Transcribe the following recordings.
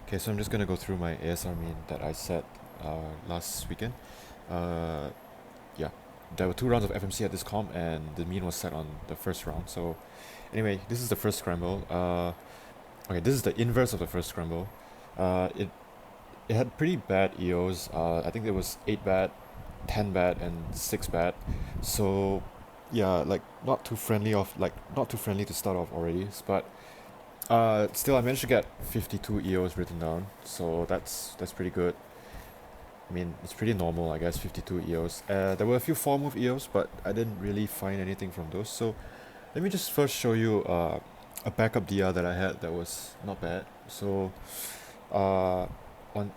Okay, so I'm just gonna go through my ASR mean that I set last weekend. Uh, yeah, there were 2 rounds of FMC at this comp, and the mean was set on the first round. So anyway, this is the first scramble. Okay, this is the inverse of the first scramble. It had pretty bad EOs. I think there was 8 bad, 10 bad, and 6 bad. So yeah, like not too friendly to start off already. But still, I managed to get 52 EOs written down, so that's pretty good. I mean, it's pretty normal, I guess, 52 EOs. There were a few 4-move EOs, but I didn't really find anything from those. So let me just first show you a backup DR that I had that was not bad. So uh, on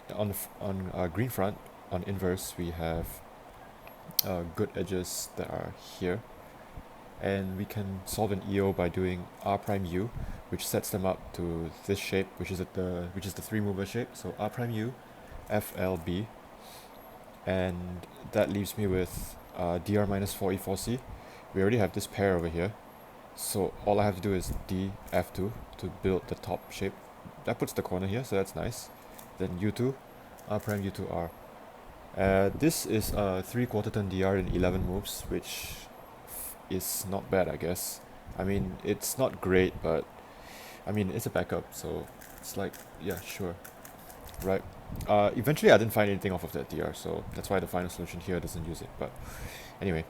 green front, on inverse, we have good edges that are here, and we can solve an EO by doing R prime U, which sets them up to this shape, which is the 3-mover shape. So R prime U, FLB, and that leaves me with dr minus 4e4c. We already have this pair over here, so all I have to do is d f2 to build the top shape. That puts the corner here, so that's nice. Then u2, r prime u2 r. This is a 3/4 turn dr in 11 moves, which is not bad, I guess. I mean, it's not great, but I mean, it's a backup, so it's like, yeah, sure. Right. Eventually, I didn't find anything off of that DR, so that's why the final solution here doesn't use it. But anyway,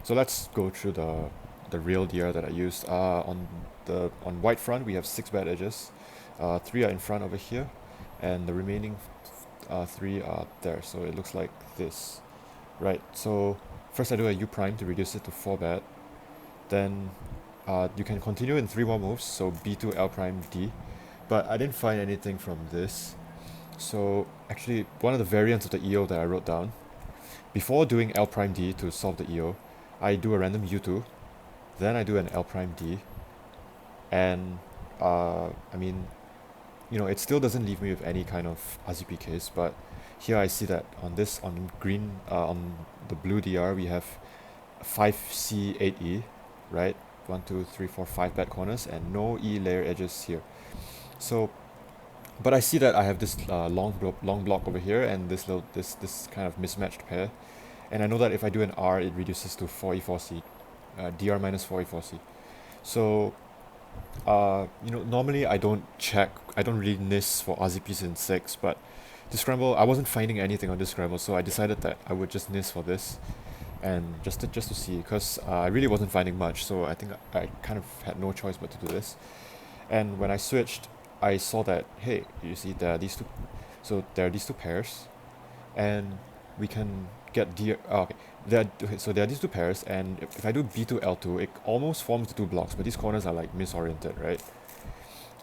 so let's go through the real DR that I used. On white front, we have 6 bad edges. 3 are in front over here, and the remaining 3 are there. So it looks like this, right? So first, I do a U prime to reduce it to 4 bad. Then you can continue in 3 more moves. So B2 L prime D, but I didn't find anything from this. So actually, one of the variants of the EO that I wrote down, before doing L prime D to solve the EO, I do a random U2, then I do an L prime D, and I mean, it still doesn't leave me with any kind of RZP case, but here I see that on green, on the blue DR, we have 5C8E, right? 1, 2, 3, 4, 5 bad corners, and no E layer edges here. So but I see that I have this long block over here and this kind of mismatched pair, and I know that if I do an R, it reduces to 4e4c, dr minus 4e4c. So normally I don't really NIS for RZPs in 6, but this scramble I wasn't finding anything on this scramble, so I decided that I would just NIS for this, and just to see, because I really wasn't finding much, so I think I kind of had no choice but to do this. And when I switched, I saw that, hey, you see there are these two, so there are these 2 pairs, and we can get okay. So there are these 2 pairs, and if I do B2 L2, it almost forms the 2 blocks, but these corners are like misoriented, right?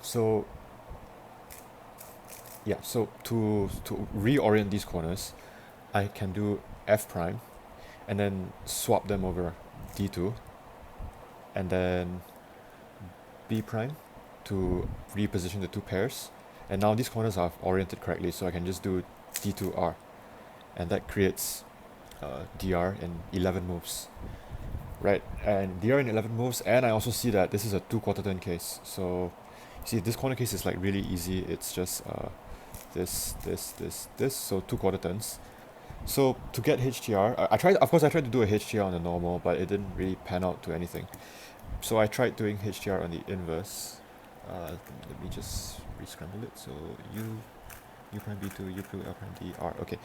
So yeah, so to reorient these corners, I can do F prime, and then swap them over D2, and then B prime to reposition the 2 pairs. And now these corners are oriented correctly, so I can just do D2R. And that creates DR in 11 moves. Right, and DR in 11 moves, and I also see that this is a 2/4 turn case. So, you see, this corner case is like really easy. It's just this, so 2/4 turns. So to get HTR, I tried to do a HTR on the normal, but it didn't really pan out to anything. So I tried doing HTR on the inverse. Let me just re-scramble it. So U prime B2, U2 L prime D R. Okay.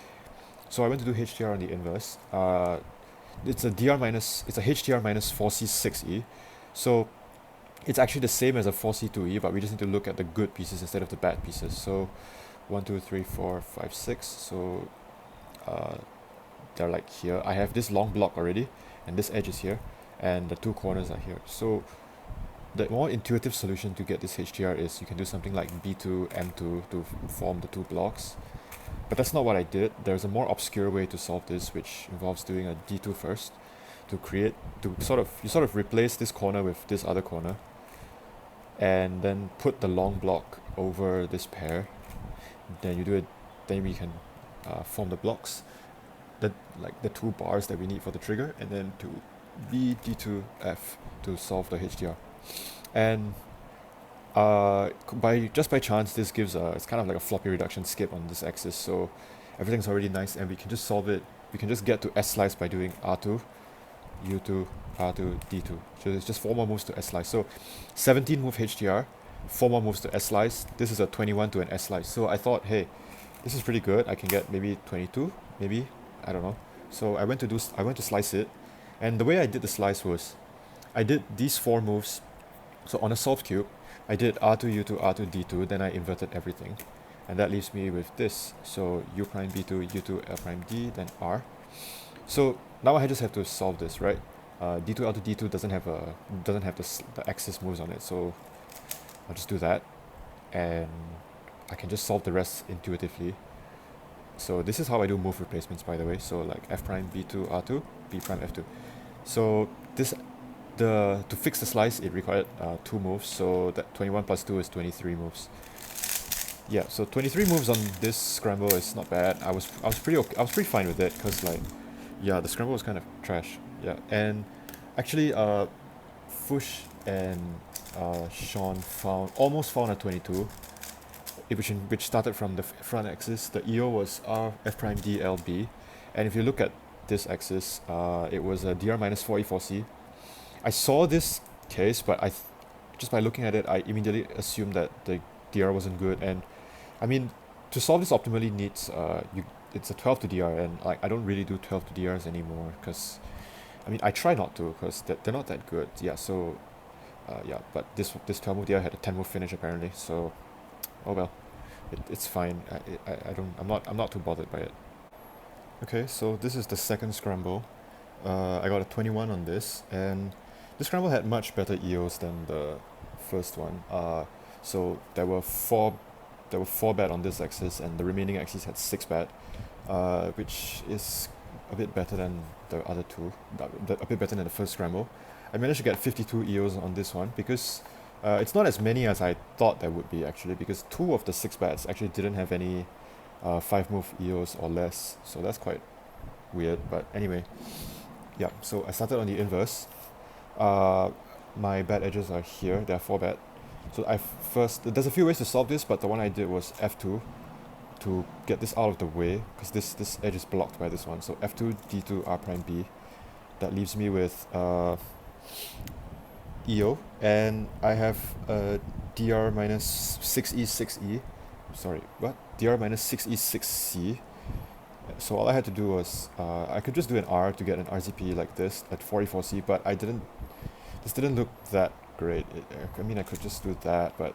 So I went to do HTR on the inverse. It's a HTR minus 4C6E. So it's actually the same as a 4C2E, but we just need to look at the good pieces instead of the bad pieces. So 1, 2, 3, 4, 5, 6. So they're like here. I have this long block already, and this edge is here, and the 2 corners are here. So the more intuitive solution to get this HTR is you can do something like B2, M2 to form the 2 blocks. But that's not what I did. There's a more obscure way to solve this, which involves doing a D2 first to sort of replace this corner with this other corner, and then put the long block over this pair. Then you do it. Then we can form the blocks, like the 2 bars that we need for the trigger, and then to B D2 F to solve the HDR. And by chance, this gives it's kind of like a floppy reduction skip on this axis, so everything's already nice, and we can just solve it. We can just get to S slice by doing R2, U2, R2, D2. So it's just 4 more moves to S slice. So 17 move HDR, 4 more moves to S slice. This is a 21 to an S slice. So I thought, hey, this is pretty good. I can get maybe 22, maybe, I don't know. So I went to slice it, and the way I did the slice was, I did these 4 moves. So on a solved cube, I did R2, U2, R2, D2, then I inverted everything. And that leaves me with this. So U prime B2, U2, L prime D, then R. So now I just have to solve this, right? D2, L2, D2 doesn't have the axis moves on it, so I'll just do that, and I can just solve the rest intuitively. So this is how I do move replacements, by the way. So like F prime B2 R2, B prime F2. So this to fix the slice, it required 2 moves, so that 21 plus 2 is 23 moves. Yeah, so 23 moves on this scramble is not bad. I was pretty fine with it, because like, yeah, the scramble was kind of trash. Yeah, and actually Fush and Sean almost found a 22, which started from the front axis. The EO was R F prime D L B, and if you look at this axis, it was a DR minus 4 E4C. I saw this case, but just by looking at it, I immediately assumed that the DR wasn't good. And I mean, to solve this optimally needs it's a 12 to DR, and like I don't really do 12 to DRs anymore, because I mean I try not to, because they're not that good. Yeah, so yeah, but this 12 move DR had a 10 move finish apparently. So oh well, it's fine. I'm not too bothered by it. Okay, so this is the second scramble. I got a 21 on this, and this scramble had much better EOs than the first one. So there were four bad on this axis, and the remaining axis had 6 bad, which is a bit better than the other two, a bit better than the first scramble. I managed to get 52 EOs on this one, because it's not as many as I thought there would be, actually, because 2 of the 6 bads actually didn't have any 5 move EOs or less, so that's quite weird. But anyway, yeah, so I started on the inverse. My bad edges are here, there are 4 bad. So there's a few ways to solve this, but the one I did was F2 to get this out of the way, because this edge is blocked by this one. So F2, D2, R prime B. That leaves me with EO, and I have DR minus 6E, 6E. Sorry, what? DR minus 6E, 6C. So all I had to do was, I could just do an R to get an RZP like this at 44C, but this didn't look that great. I mean, I could just do that, but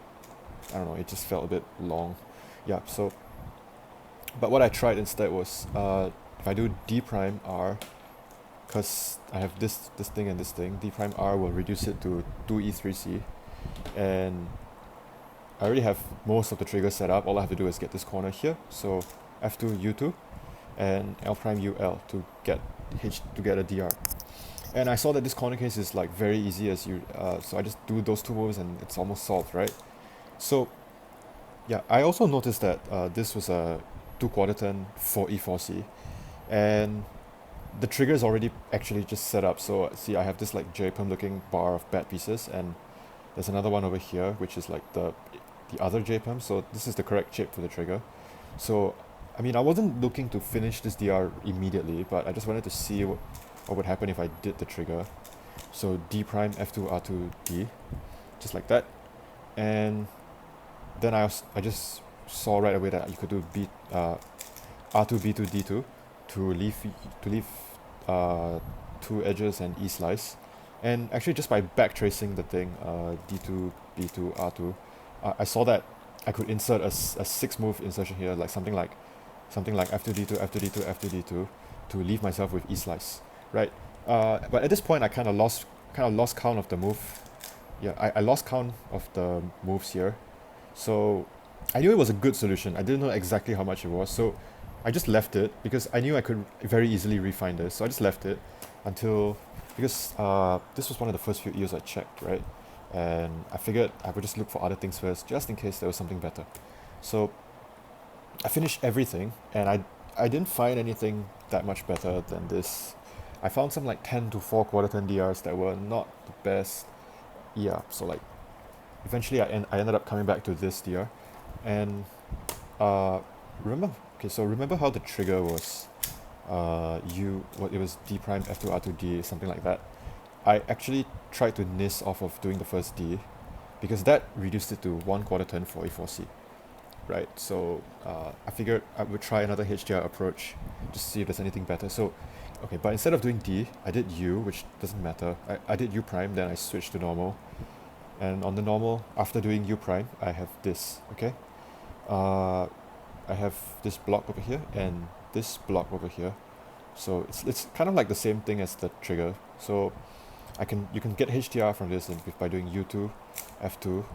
I don't know, it just felt a bit long. Yeah, so, but what I tried instead was, if I do D prime R, because I have this thing and this thing, D prime R will reduce it to 2E3C, and I already have most of the triggers set up. All I have to do is get this corner here, so F2 U2 and L prime UL to get a DR. And I saw that this corner case is like very easy, so I just do those 2 moves and it's almost solved, right? So yeah, I also noticed that this was a 2/4 turn 4E4C, and the trigger is already actually just set up. So see, I have this like J-perm looking bar of bad pieces, and there's another one over here which is like the other J-perm. So this is the correct shape for the trigger. So I mean, I wasn't looking to finish this DR immediately, but I just wanted to see what would happen if I did the trigger. So D prime F2 R2 D, just like that. And then I just saw right away that you could do R2 B2 D2 to leave 2 edges and E slice. And actually, just by back tracing the thing, D2 B2 R2, I saw that I could insert a 6-move insertion here, like something like F2 D2 F2 D2 F2 D2 to leave myself with E slice, right? But at this point, I kind of lost count of the move. Yeah, I lost count of the moves here, so I knew it was a good solution. I didn't know exactly how much it was, so I just left it, because I knew I could very easily refine this. So I just left it because this was one of the first few EOs I checked, right? And I figured I would just look for other things first, just in case there was something better. So I finished everything, and I didn't find anything that much better than this. I found some like 10 to 4/4 turn DRs that were not the best. Yeah, so like eventually I ended up coming back to this DR, and uh, remember, okay, so remember how the trigger was what it was D prime F2 R2 D, something like that. I actually tried to nis off of doing the first D because that reduced it to 1/4 turn for A4C, right? So I figured I would try another HDR approach to see if there's anything better. So okay, but instead of doing D, I did U, which doesn't matter. I did U prime, then I switched to normal. And on the normal, after doing U prime, I have this, okay? Uh, I have this block over here and this block over here. So it's kind of like the same thing as the trigger. So you can get HDR from this by doing U2, F2,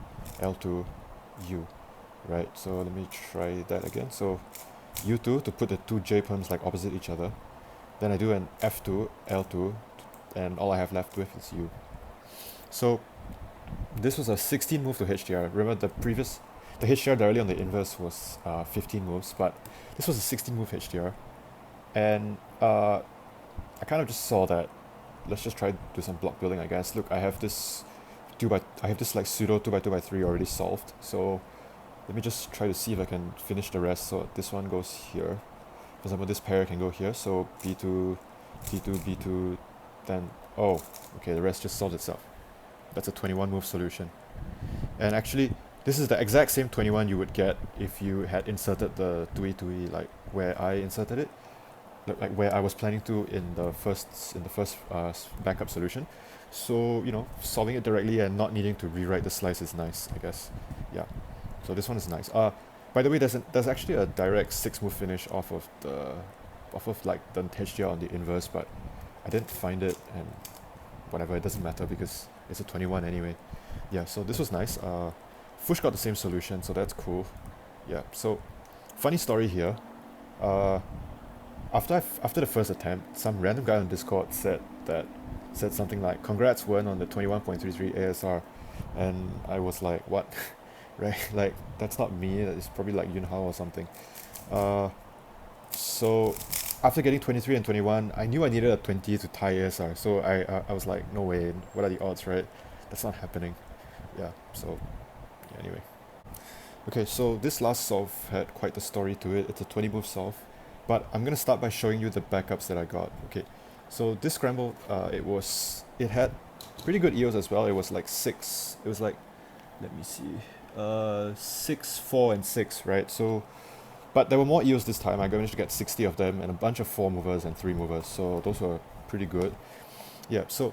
L2, U, right? So let me try that again. So U2 to put the two J perms like opposite each other. Then I do an F2, L2, and all I have left with is U. So this was a 16 move to HDR. Remember the HDR directly on the inverse was 15 moves, but this was a 16 move HDR. And I kind of just saw that. Let's just try to do some block building, I guess. Look, I have this like pseudo 2x2x3 already solved. So let me just try to see if I can finish the rest. So this one goes here. For example, this pair can go here. So B2, B2, B2, then oh, okay, the rest just solved itself. That's a 21 move solution. And actually, this is the exact same 21 you would get if you had inserted the 2E like where I inserted it, like where I was planning to in the first backup solution. So solving it directly and not needing to rewrite the slice is nice, I guess. Yeah. So this one is nice. By the way, there's actually a direct 6 move finish off of like the HDR on the inverse, but I didn't find it, and whatever, it doesn't matter because it's a 21 anyway. Yeah, so this was nice. Fush got the same solution, so that's cool. Yeah, so funny story here. After the first attempt, some random guy on Discord said something like, "Congrats, Wen, on the 21.33 ASR," and I was like, "What?" Right? Like that's not me. It's probably like Yunhao or something. So after getting 23 and 21, I knew I needed a 20 to tie ASR. So I was like, no way. What are the odds, right? That's not happening. Yeah. So yeah, anyway. Okay, so this last solve had quite the story to it. It's a 20 move solve, but I'm gonna start by showing you the backups that I got. Okay, so this scramble, it had pretty good EOs as well. It was like 6. It was like, let me see, 6, 4, and 6, right? So, but there were more EOs this time. I managed to get 60 of them and a bunch of 4 movers and 3 movers. So those were pretty good. Yeah. So,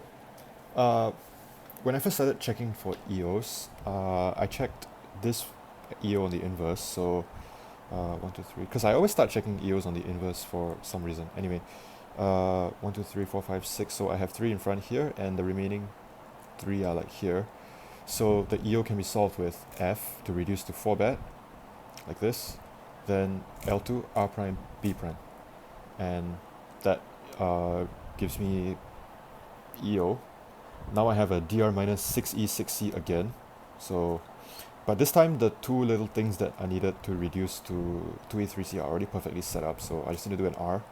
when I first started checking for EOs, I checked this EO on the inverse. So 1, 2, 3, because I always start checking EOs on the inverse for some reason. Anyway, 1, 2, 3, 4, 5, 6. So I have 3 in front here, and the remaining 3 are like here. So the EO can be solved with F to reduce to 4 bet, like this. Then L2, R prime, B prime, and that gives me EO. Now I have a DR minus 6E, 6C again. So, but this time the 2 little things that I needed to reduce to 2E, 3C are already perfectly set up. So I just need to do an R.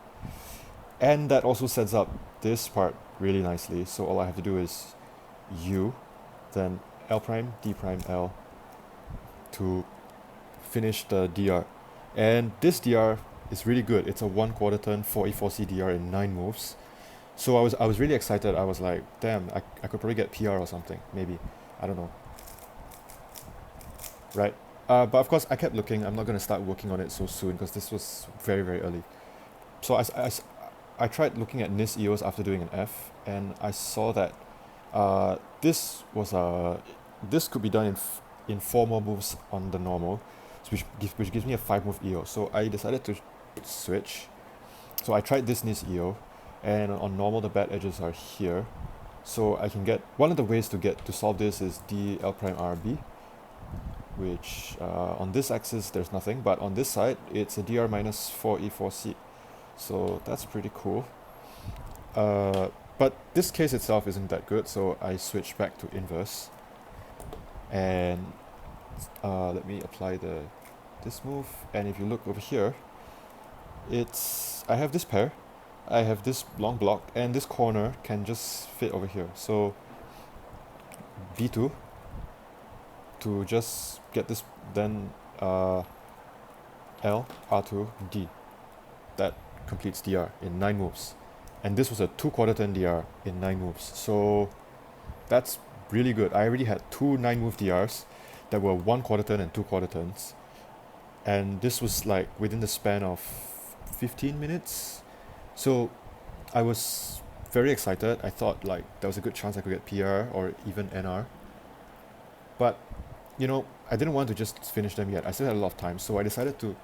And that also sets up this part really nicely. So all I have to do is U, then L prime, D prime, L to finish the DR. And this DR is really good. It's a 1/4 turn 4E4C DR in 9 moves. So I was really excited. I was like, damn, I could probably get PR or something, maybe. I don't know. Right. But of course I kept looking. I'm not gonna start working on it so soon because this was very, very early. So I tried looking at NIS EOs after doing an F, and I saw that this could be done in 4 more moves on the normal, which gives me a 5 move EO. So I decided to switch. So I tried this NIS EO, and on normal the bad edges are here. So I can get one of the ways to solve this is D L prime R B, which on this axis there's nothing, but on this side it's a DR minus 4E4C. So that's pretty cool. But this case itself isn't that good, so I switched back to inverse. And let me apply this move. And if you look over here, I have this pair, I have this long block, and this corner can just fit over here. So B2 to just get this, then L, R2, D. That completes DR in 9 moves. And this was a 2/4 turn DR in 9 moves. So that's really good. I already had two 9 move DRs that were 1/4 turn and 2/4 turns. And this was like within the span of 15 minutes. So I was very excited. I thought like there was a good chance I could get PR or even NR. But, you know, I didn't want to just finish them yet. I still had a lot of time, so I decided to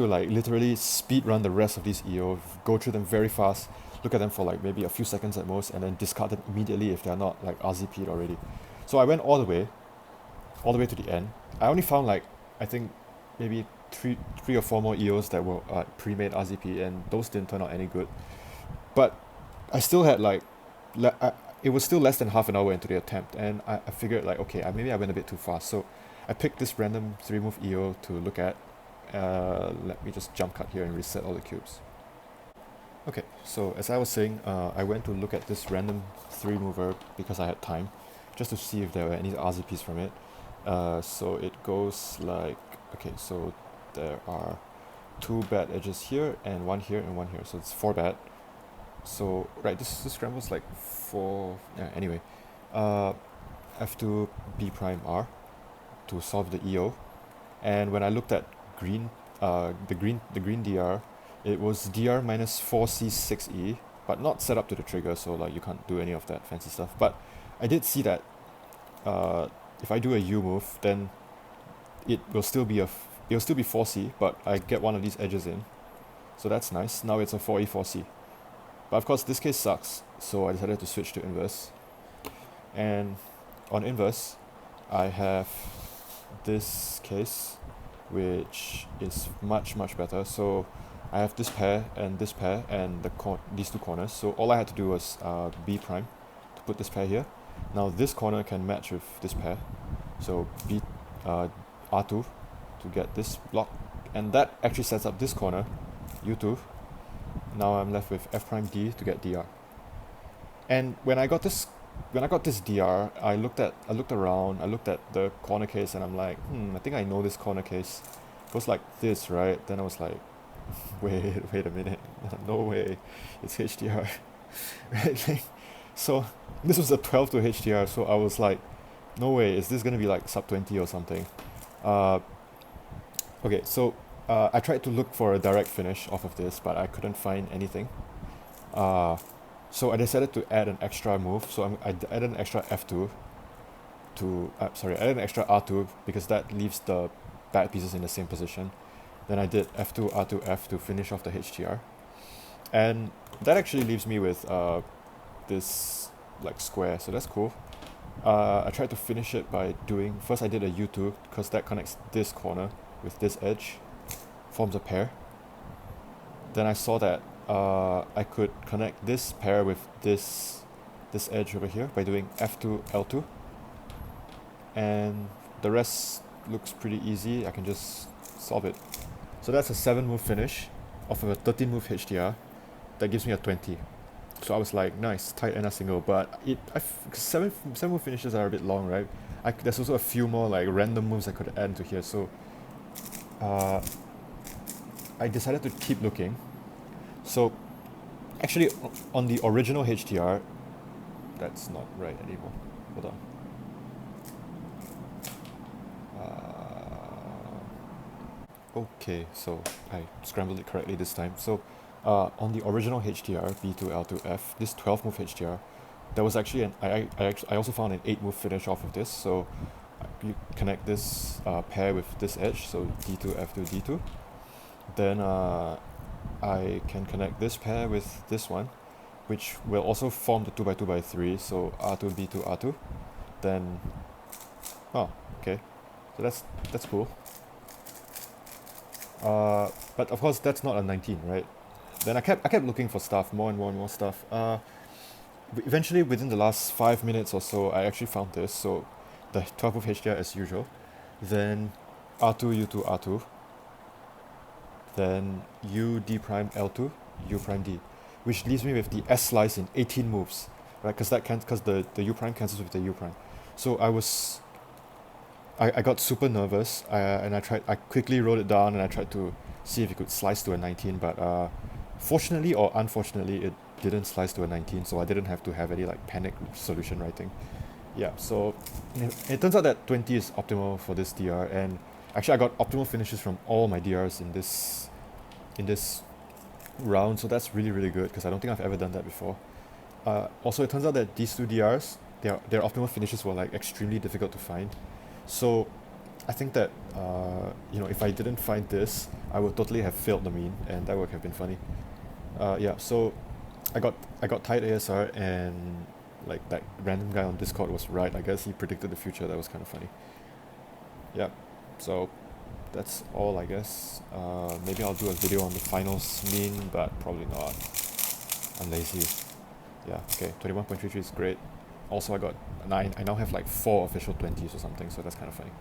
like literally speed run the rest of these EO, go through them very fast, look at them for like maybe a few seconds at most, and then discard them immediately if they're not like RZP'd already. So I went all the way to the end. I only found like, I think maybe three or four more EOs that were pre-made RZP, and those didn't turn out any good. But I still had like, it was still less than half an hour into the attempt, and I figured like, okay, maybe I went a bit too fast. So I picked this random 3-move EO to look at. Let me just jump cut here and reset all the cubes. Okay, so as I was saying, I went to look at this random 3-mover because I had time, just to see if there were any RZPs from it. So it goes like, okay, so there are 2 bad edges here, and 1 here, and 1 here, so it's 4 bad. So, right, this scrambles like 4, yeah, anyway. F2 B prime R to solve the EO. And when I looked at green, the green DR, it was DR minus 4C6E, but not set up to the trigger, so like you can't do any of that fancy stuff. But I did see that if I do a U move, then it will still be it'll still be 4C, but I get one of these edges in, so that's nice. Now it's a 4E 4C. But of course this case sucks, so I decided to switch to inverse. And on inverse, I have this case, which is much better. So I have this pair and these 2 corners. So all I had to do was B prime to put this pair here. Now this corner can match with this pair, so B R2 to get this block, and that actually sets up this corner, U2. Now I'm left with F prime D to get DR. And when I got this DR, I looked around, I looked at the corner case, and I'm like, I think I know this corner case. It goes like this, right? Then I was like, wait a minute, no way, it's HDR. Right? So this was a 12 to HDR, so I was like, no way, is this gonna be like sub 20 or something? Okay, so I tried to look for a direct finish off of this, but I couldn't find anything. So I decided to add an extra move. So I added an extra F2 to, I added an extra R2 because that leaves the bad pieces in the same position. Then I did F2, R2, F to finish off the HTR. And that actually leaves me with this like square, so that's cool. I tried to finish it by doing, first I did a U2 because that connects this corner with this edge, forms a pair. Then I saw that I could connect this pair with this edge over here by doing F2, L2. And the rest looks pretty easy, I can just solve it. So that's a 7-move finish off of a 13-move HDR. That gives me a 20. So I was like, nice, tight NR single, but 7-move finishes are a bit long, right? There's also a few more like random moves I could add into here, so I decided to keep looking. So actually on the original HDR, that's not right anymore, hold on. Okay, so I scrambled it correctly this time. So on the original HDR, B2, L2, F, this 12-move HDR, there was actually I also found an 8-move finish off of this. So you connect this pair with this edge, so D2, F2, D2. Then I can connect this pair with this one, which will also form the 2x2x3, so R2, B2, R2. Then, oh, okay, so that's cool. But of course that's not a 19, right? Then I kept looking for stuff, more and more stuff. Eventually, within the last 5 minutes or so, I actually found this. So the 12-move HDR as usual. Then R2, U2, R2. Then U, D prime, L2, U prime, D, which leaves me with the S slice in 18 moves, right? Because the U prime cancels with the U prime. So I got super nervous, and I quickly wrote it down and I tried to see if it could slice to a 19, but fortunately or unfortunately, it didn't slice to a 19, so I didn't have to have any like panic solution writing. Yeah, so it turns out that 20 is optimal for this DR, and actually I got optimal finishes from all my DRs in this round, so that's really really good because I don't think I've ever done that before. Also, it turns out that these two DRs, their optimal finishes were like extremely difficult to find. So I think that if I didn't find this, I would totally have failed the mean, and that would have been funny. Yeah, so I got tight ASR, and like that random guy on Discord was right. I guess he predicted the future. That was kind of funny. Yeah, so that's all I guess. Maybe I'll do a video on the finals mean, but probably not. I'm lazy. Yeah, okay, 21.33 is great. Also, I now have like 4 official 20s or something, so that's kind of funny.